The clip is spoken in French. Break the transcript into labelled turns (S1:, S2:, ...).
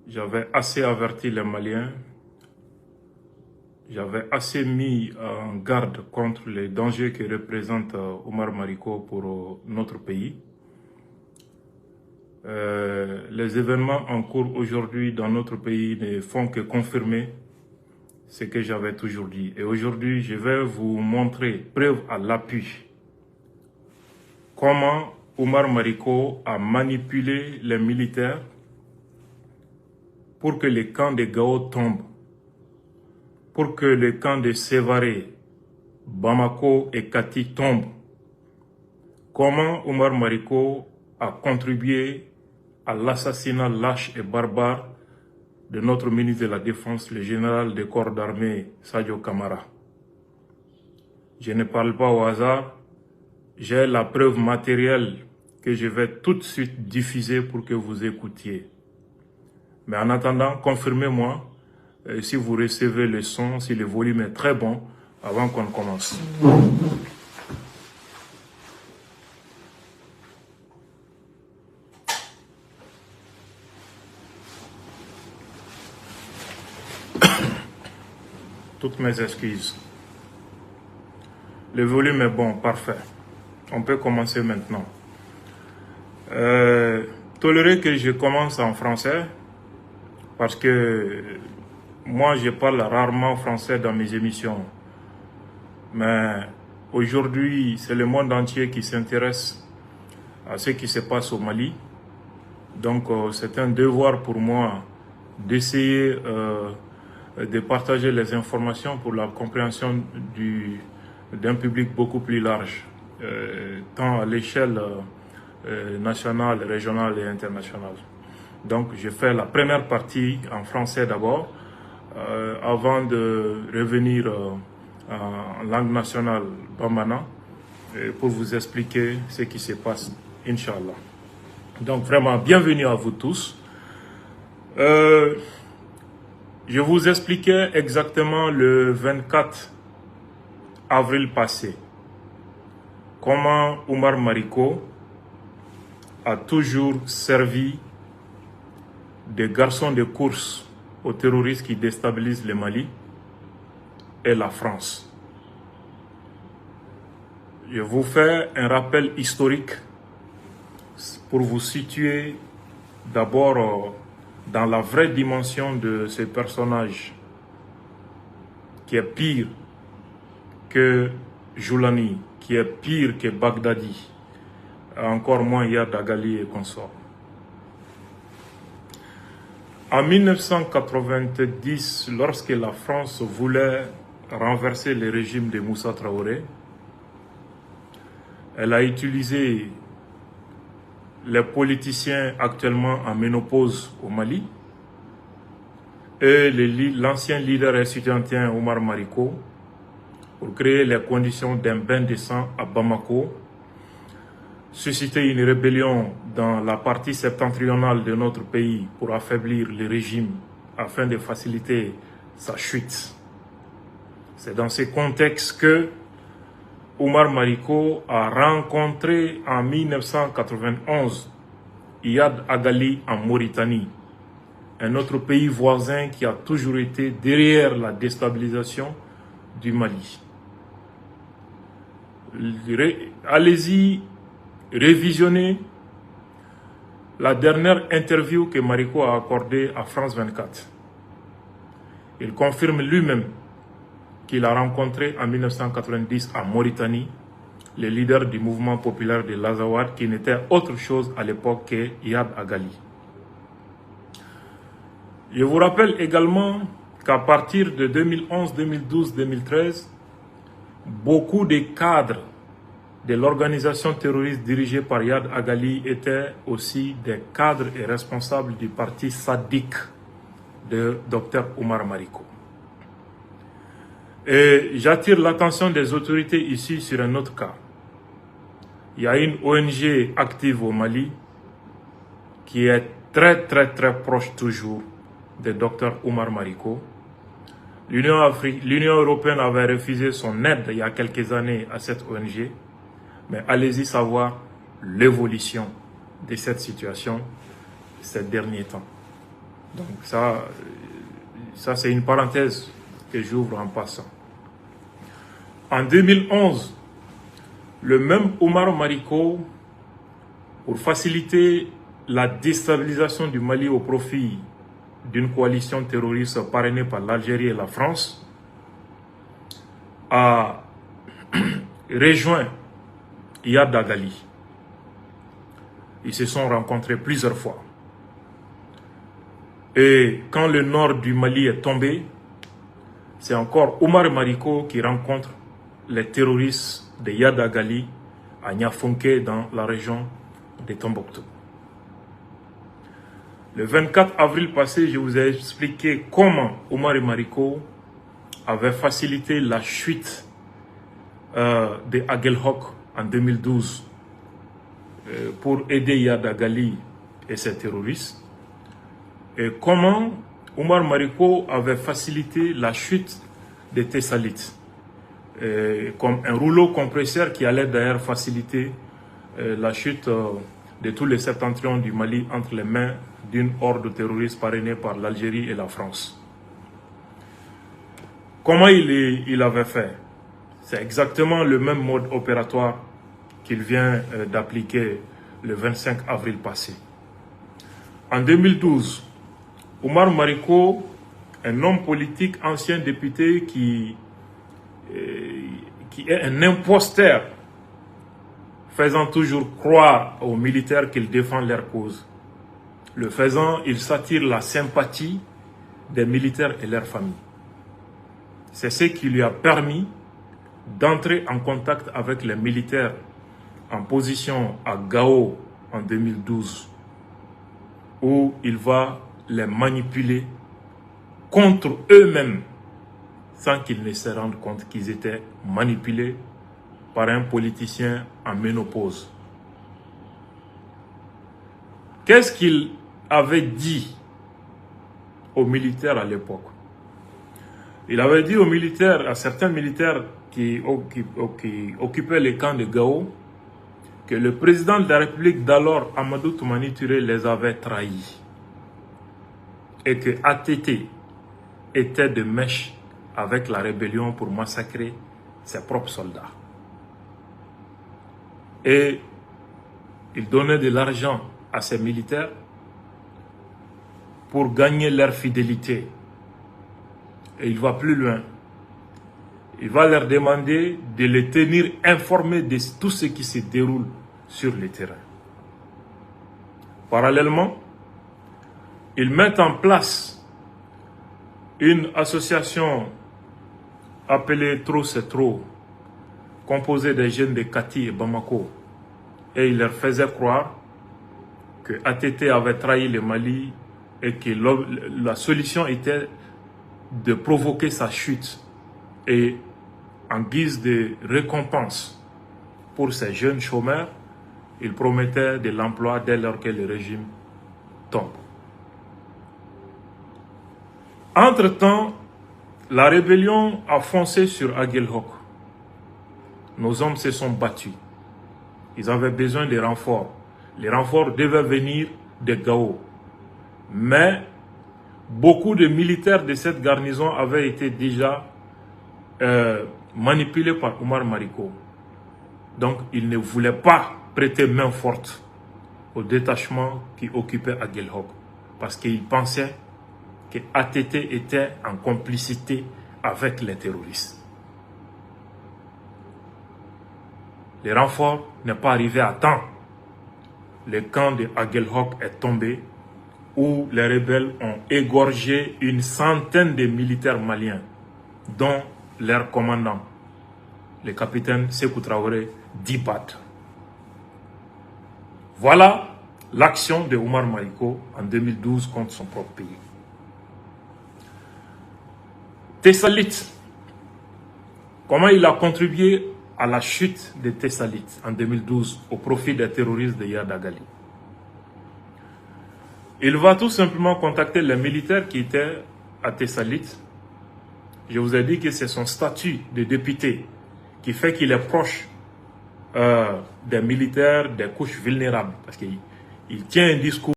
S1: J'avais assez averti les Maliens, j'avais assez mis en garde contre les dangers que représente Oumar Mariko pour notre pays. Les événements en cours aujourd'hui dans notre pays ne font que confirmer ce que j'avais toujours dit. Et aujourd'hui, je vais vous montrer, preuve à l'appui, comment Oumar Mariko a manipulé les militaires pour que les camps de Gao tombent, pour que les camps de Sévaré, Bamako et Kati tombent. Comment Oumar Mariko a contribué à l'assassinat lâche et barbare de notre ministre de la Défense, le général des corps d'armée Sadio Kamara. Je ne parle pas au hasard, j'ai la preuve matérielle que je vais tout de suite diffuser pour que vous écoutiez. Mais en attendant, confirmez-moi si vous recevez le son, si le volume est très bon, avant qu'on commence. Toutes mes excuses. Le volume est bon, parfait. On peut commencer maintenant. Tolérez que je commence en français, parce que moi je parle rarement français dans mes émissions. Mais aujourd'hui, c'est le monde entier qui s'intéresse à ce qui se passe au Mali. Donc c'est un devoir pour moi d'essayer de partager les informations pour la compréhension d'un public beaucoup plus large, tant à l'échelle nationale, régionale et internationale. Donc je fais la première partie en français d'abord, avant de revenir en langue nationale Bambana, pour vous expliquer ce qui se passe, Inch'Allah. Donc vraiment, bienvenue à vous tous. Je vous expliquais exactement le 24 avril passé comment Oumar Mariko a toujours servi de garçon de course aux terroristes qui déstabilisent le Mali et la France. Je vous fais un rappel historique pour vous situer d'abord dans la vraie dimension de ce personnage qui est pire que Joulani, qui est pire que Baghdadi, encore moins Yad Agali et consorts. En 1990, lorsque la France voulait renverser le régime de Moussa Traoré, elle a utilisé les politiciens actuellement en ménopause au Mali et l'ancien leader estudiantien Oumar Mariko pour créer les conditions d'un bain de sang à Bamako, susciter une rébellion dans la partie septentrionale de notre pays pour affaiblir le régime afin de faciliter sa chute. C'est dans ce contexte que Oumar Mariko a rencontré en 1991 Yad Agali en Mauritanie, un autre pays voisin qui a toujours été derrière la déstabilisation du Mali. Allez-y, révisionnez la dernière interview que Mariko a accordée à France 24. Il confirme lui-même qu'il a rencontré en 1990 en Mauritanie le leader du mouvement populaire de l'Azawad, qui n'était autre chose à l'époque que Yad Agali. Je vous rappelle également qu'à partir de 2011, 2012, 2013, beaucoup de cadres de l'organisation terroriste dirigée par Yad Agali étaient aussi des cadres et responsables du parti sadique de Dr Oumar Mariko. Et j'attire l'attention des autorités ici sur un autre cas. Il y a une ONG active au Mali qui est très proche toujours de Dr Oumar Mariko. L'Union européenne avait refusé son aide il y a quelques années à cette ONG. Mais allez-y savoir l'évolution de cette situation ces derniers temps. Donc ça c'est une parenthèse que j'ouvre en passant. En 2011, le même Omar Mariko, pour faciliter la déstabilisation du Mali au profit d'une coalition terroriste parrainée par l'Algérie et la France, a rejoint Iyad Dagali. Ils se sont rencontrés plusieurs fois. Et quand le nord du Mali est tombé, c'est encore Omar Mariko qui rencontre les terroristes de Iyad Dagali à Niafonké dans la région de Tombouctou. Le 24 avril passé, je vous ai expliqué comment Omar Mariko avait facilité la chute de Aguelhok en 2012 pour aider Iyad Dagali et ses terroristes. Et comment Omar Mariko avait facilité la chute des Tessalites, comme un rouleau compresseur qui allait d'ailleurs faciliter la chute de tous les septentrions du Mali entre les mains d'une horde terroriste parrainée par l'Algérie et la France. Comment il avait fait? C'est exactement le même mode opératoire qu'il vient d'appliquer le 25 avril passé. En 2012, Omar Mariko, un homme politique, ancien député qui est un imposteur, faisant toujours croire aux militaires qu'il défend leur cause. Le faisant, il s'attire la sympathie des militaires et leurs familles. C'est ce qui lui a permis d'entrer en contact avec les militaires en position à Gao en 2012, où il va les manipuler contre eux-mêmes sans qu'ils ne se rendent compte qu'ils étaient manipulés par un politicien en ménopause. Qu'est-ce qu'il avait dit aux militaires à l'époque? Il avait dit aux militaires, à certains militaires qui occupaient les camps de Gao, que le président de la République d'alors, Amadou Toumani Touré, les avait trahis. Et que ATT était de mèche avec la rébellion pour massacrer ses propres soldats. Et il donnait de l'argent à ses militaires pour gagner leur fidélité. Et il va plus loin. Il va leur demander de les tenir informés de tout ce qui se déroule sur le terrain. Parallèlement, ils mettent en place une association appelée Trop c'est trop, composée des jeunes de Kati et Bamako. Et ils leur faisaient croire que ATT avait trahi le Mali et que la solution était de provoquer sa chute. Et en guise de récompense pour ces jeunes chômeurs, ils promettaient de l'emploi dès lors que le régime tombe. Entre-temps, la rébellion a foncé sur Aguelhok. Nos hommes se sont battus. Ils avaient besoin de renforts. Les renforts devaient venir de Gao. Mais beaucoup de militaires de cette garnison avaient été déjà manipulés par Omar Mariko. Donc, il ne voulait pas prêter main forte au détachement qui occupait Aguelhok. Parce qu'il pensait que ATT était en complicité avec les terroristes. Le renfort n'est pas arrivé à temps. Le camp de Aguelhok est tombé, où les rebelles ont égorgé une centaine de militaires maliens, dont leur commandant, le capitaine Sékou Traoré Dibat. Voilà l'action de Omar Mariko en 2012 contre son propre pays. Tessalites. Comment il a contribué à la chute des Tessalites en 2012 au profit des terroristes de Iyad Dagali? Il va tout simplement contacter les militaires qui étaient à Tessalites. Je vous ai dit que c'est son statut de député qui fait qu'il est proche des militaires des couches vulnérables. Parce qu'il tient un discours